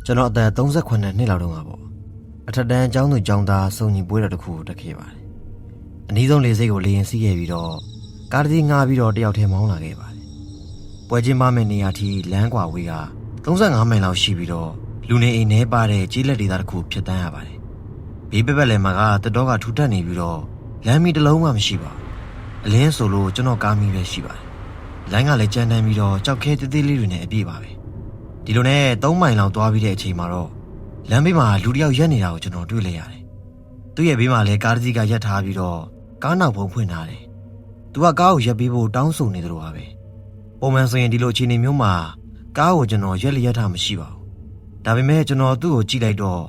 ကျွန်တော်အသက်38နှစ်လောက်တုန်းကပေါ့အထက်တန်းကျောင်းသူကျောင်းသားစုံညီပွဲတော်တစ်ခုတက်ခဲ့ပါတယ်အနည်းဆုံးလေဆိပ်ကိုလေရင်စီးခဲ့ပြီးတော့ကားတစ်စီးငှားပြီးတော့တယောက်ထဲမောင်းလာခဲ့ပါတယ်ပွဲချင်းမမဲ့နေရာထိလမ်းကွာဝေးက35မိုင်လောက်ရှိပြီးတော့လူနေအိမ်ထဲပါတဲ့ကြီးလက်ဒေသတစ်ခုဖြစ်တန်းရပါတယ်ဘေးပက်ပက်လည်းမှာကတတော်ကထူထပ်နေပြီးတော့လမ်းမီတစ်လုံးမှမရှိပါဘူးအလင်းဆိုလို့ကျွန်တော်ကားမီပဲရှိပါတယ်လမ်းကလည်းကြမ်းတမ်းပြီးတော့ကြောက်ခဲသေးသေးလေးတွေနဲ့အပြည့်ပါပဲဒီလိုနဲ့3မိုင်လောက်သွားပြီးတဲ့အချိန်မှာတော့လမ်းဘေးမှာလူတစ်ယောက်ရက်နေတာကိုကျွန်တော်တွေ့လိုက်ရတယ်။သူ့ရဲ့ဘေးမှာလည်းကားတစ်စီးကရက်ထားပြီးတော့ကားနောက်ဘုံဖွင့်ထားတယ်။သူကကားကိုရက်ပေးဖို့တောင်းဆိုနေသလိုပါပဲ။ပုံမှန်ဆိုရင်ဒီလိုအခြေအနေမျိုးမှာကားကိုကျွန်တော်ရက်လျက်ထားမရှိပါဘူး။ဒါပေမဲ့ကျွန်တော်သူ့ကိုကြည့်လိုက်တော့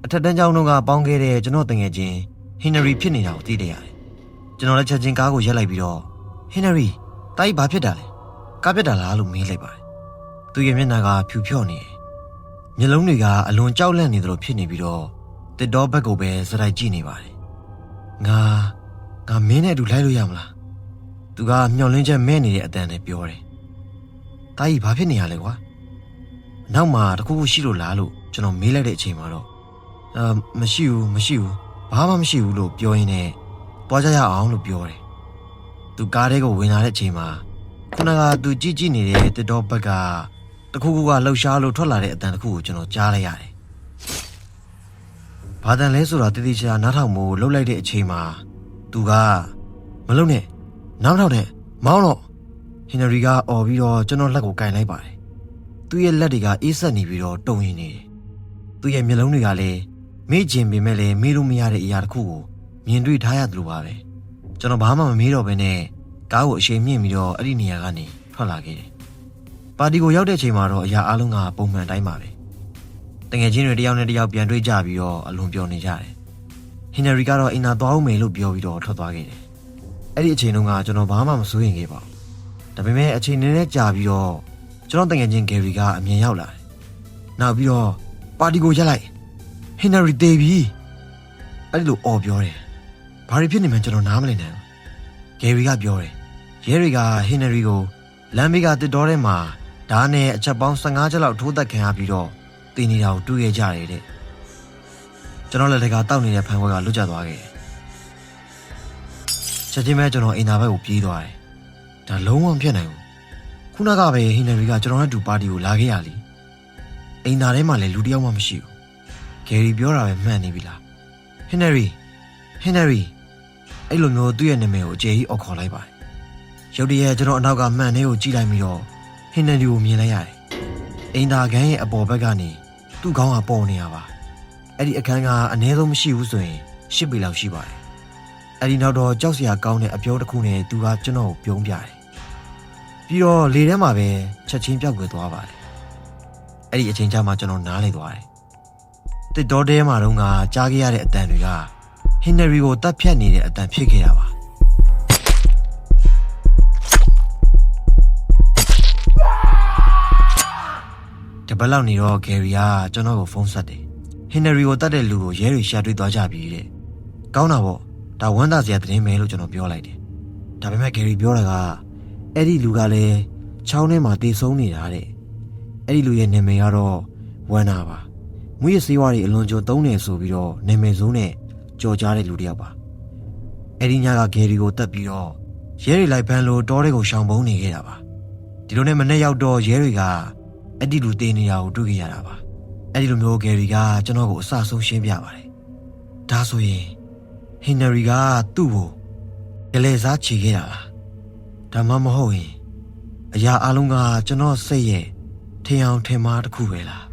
အထက်တန်းကျောင်းတုန်းကပေါင်းခဲ့တဲ့ကျွန်တော်တငယ်ချင်းဟင်နရီဖြစ်နေတာကိုသိတယ်ရတယ်။ကျွန်တော်လည်းချက်ချင်းကားကိုရက်လိုက်ပြီးတော့ဟင်နရီတိုက်ဘာဖြစ်တာလဲ။ကားပြတ်တာလားလို့မေးလိုက်ပါတယ်။သူ့ရဲ့မျက်နှာကဖြူဖြော့နေတယ်မျက်လုံးတွေကအလွန်ကြောက်လန့်နေသလိုဖြစ်နေပြီးတော့တစ်တော်ဘက်ကိုပဲစရိုက်ကြည့်နေပါတယ်ငါမင်းနဲ့အတူလိုက်လို့ရမလားသူကမျောလင်းချက်မဲ့နေတဲ့အတန်နဲ့ပြောတယ်တာကြီးဘာဖြစ်နေရလဲကွာနောက်မှာတခုခုရှိလို့လားလို့ကျွန်တော်မေးလိုက်တဲ့အချိန်မှာတော့မရှိဘူးဘာမှမရှိဘူးလို့ပြောရင်းနဲ့သွားကြရအောင်လို့ပြောတယ်သူကားထဲကိုဝင်လာတဲ့အချိန်မှာခုနကသူကြည့်နေတဲ့တစ်တော်ဘက်ကတခုခုကလှုပ်ရှားလို့ထွက်လာတဲ့အတန်တခုကိုကျွန်တော်ကြားလိုက်ရတယ်။ဘာတန်လဲဆိုတာတည်တည်ချာနားထောင်မှုလှုပ်လိုက်တဲ့အချိန်မှာသူကမလုံနဲ့နောက်ထောင်နဲ့မောင်းတော့ဟင်နရီကအော်ပြီးတော့ကျွန်တော်လက်ကိုကင်လိုက်ပါတယ်။သူ့ရဲ့လက်တွေကအေးဆက်နေပြီးတော့တုံရင်နေတယ်။သူ့ရဲ့မျက်လုံးတွေကလည်းမေ့ချင်ပေမဲ့လည်းမေ့လို့မရတဲ့အရာတခုကိုမြင်တွေ့ထားရတယ်လို့ပါပဲ။ကျွန်တော်ဘာမှမမေးတော့ဘဲနဲ့ကားကိုအရှိန်မြင့်ပြီးတော့အဲ့ဒီနေရာကနေထွက်လာခဲ့တယ်။ပါတီကိုရောက်တဲ့အချိန်မှာတော့အရာအလုံးကပုံမှန်တိုင်းပါပဲတငယ်ချင်းတွေတယောက်နဲ့တယောက်ပြန်တွေ့ကြပြီးတော့အလွန်ပျော်နေကြတယ်ဟင်နရီကတော့အင်နာသွားအောင်မယ်လို့ပြောပြီးတော့ထွက်သွားခဲ့တယ်အဲ့ဒီအချိန်တုန်းကကျွန်တော်ဘာမှမစိုးရင်ခဲ့ပါဘူးဒါပေမဲ့အချိန်နည်းနည်းကြာပြီးတော့ကျွန်တော်တငယ်ချင်းဂယ်ရီကအမြင်ရောက်လာတယ်နောက်ပြီးတော့ပါတီကိုရက်လိုက်ဟင်နရီတေးပြီအဲ့ဒီလိုအော်ပြောတယ်ဘာတွေဖြစ်နေမှန်းကျွန်တော်နားမလည်နိုင်ဘူးဂယ်ရီကပြောတယ်ရဲတွေကဟင်နရီကိုလမ်းဘေးကတစ်တော်ထဲမှာဓာတ်နဲ့အချက်ပေါင်း15ချက်လောက်ထိုးသက်ခံရပြီးတော့တည်နေတာကိုတွေ့ခဲ့ကြရတယ်တဲ့ကျွန်တော်လက်ထက်ကတောက်နေတဲ့ဖန်ခွက်ကလွတ်ကျသွားခဲ့တယ်ချက်ချင်းပဲကျွန်တော်အိမ်သာဘက်ကိုပြေးသွားတယ်ဒါလုံးဝမဖြစ်နိုင်ဘူးခုနကပဲဟင်နရီကကျွန်တော်နဲ့တူပါတီကိုလာခဲ့ရလीအိမ်သာထဲမှာလည်းလူတစ်ယောက်မှမရှိဘူးဂယ်ရီပြောတာပဲမှန်နေပြီလားဟင်နရီအဲ့လိုမျိုးသူ့ရဲ့နာမည်ကိုအကျေကြီးအော်ခေါ်လိုက်ပါတယ်ရုတ်တရက်ကျွန်တော်အနောက်ကမှန်နေကိုကြည့်လိုက်ပြီးတော့ဟင်နရီကိုမြင်လိုက်ရတယ်။အိမ်သာခန်းရဲ့အပေါ်ဘက်ကနေသူ့ခေါင်းကပေါ်နေရပါ။အဲ့ဒီအခန်းကအနည်းဆုံးမရှိဘူးဆိုရင်10ပေလောက်ရှိပါတယ်။အဲ့ဒီနောက်တော့ကြောက်စရာကောင်းတဲ့အပြောတစ်ခုနဲ့သူကကျွန်တော်ကိုပြုံးပြတယ်။ပြီးတော့လေထဲမှာပဲချက်ချင်းပြောက်ကွယ်သွားပါတယ်။အဲ့ဒီအချိန်ကျမှကျွန်တော်နားလေသွားတယ်။တစ်တော်တဲမှာတော့ကြားခဲ့ရတဲ့အတန်တွေကဟင်နရီကိုတတ်ဖြတ်နေတဲ့အတန်ဖြစ်ခဲ့တာပါ။တပတ်လောက်နေတော့ဂယ်ရီကကျွန်တော်ကိုဖုန်းဆက်တယ်ဟင်နရီကိုတတ်တဲ့လူကိုရဲတွေရှာတွေ့သွားကြပြီတဲ့ကောင်းတာပေါ့ဒါဝမ်းသာစရာသတင်းပဲလို့ကျွန်တော်ပြောလိုက်တယ်ဒါပေမဲ့ဂယ်ရီပြောတာကအဲ့ဒီလူကလည်းချောင်းထဲမှာတည်ဆုံးနေတာတဲ့အဲ့ဒီလူရဲ့နာမည်ကတော့ဝမ်းနာပါမွေးရစေးဝါးတွေအလွန်ကြိုသုံးနေဆိုပြီးတော့နာမည်ဆိုးနဲ့ကြော်ကြားတဲ့လူတစ်ယောက်ပါအဲ့ဒီညကဂယ်ရီကိုတတ်ပြီးတော့ရဲတွေလိုက်ပန်းလို့တောထဲကိုရှောင်ပုန်းနေခဲ့တာပါဒီလိုနဲ့မနေ့ရောက်တော့ရဲတွေကအဲ့ဒီလူတေးနေတာကိုတွေ့ခဲ့ရတာပါအဲ့ဒီလိုမျိုးဂယ်ရီကကျွန်တော်ကိုအစဆုံးရှင်းပြပါတယ်ဒါဆိုရင်ဟင်နရီကသူ့ကိုကလေးစားချီခဲ့တာလားဒါမှမဟုတ်ရင်အရာအလုံးကကျွန်တော်စိတ်ရဲ့ထင်အောင်ထင်မှားတစ်ခုပဲလား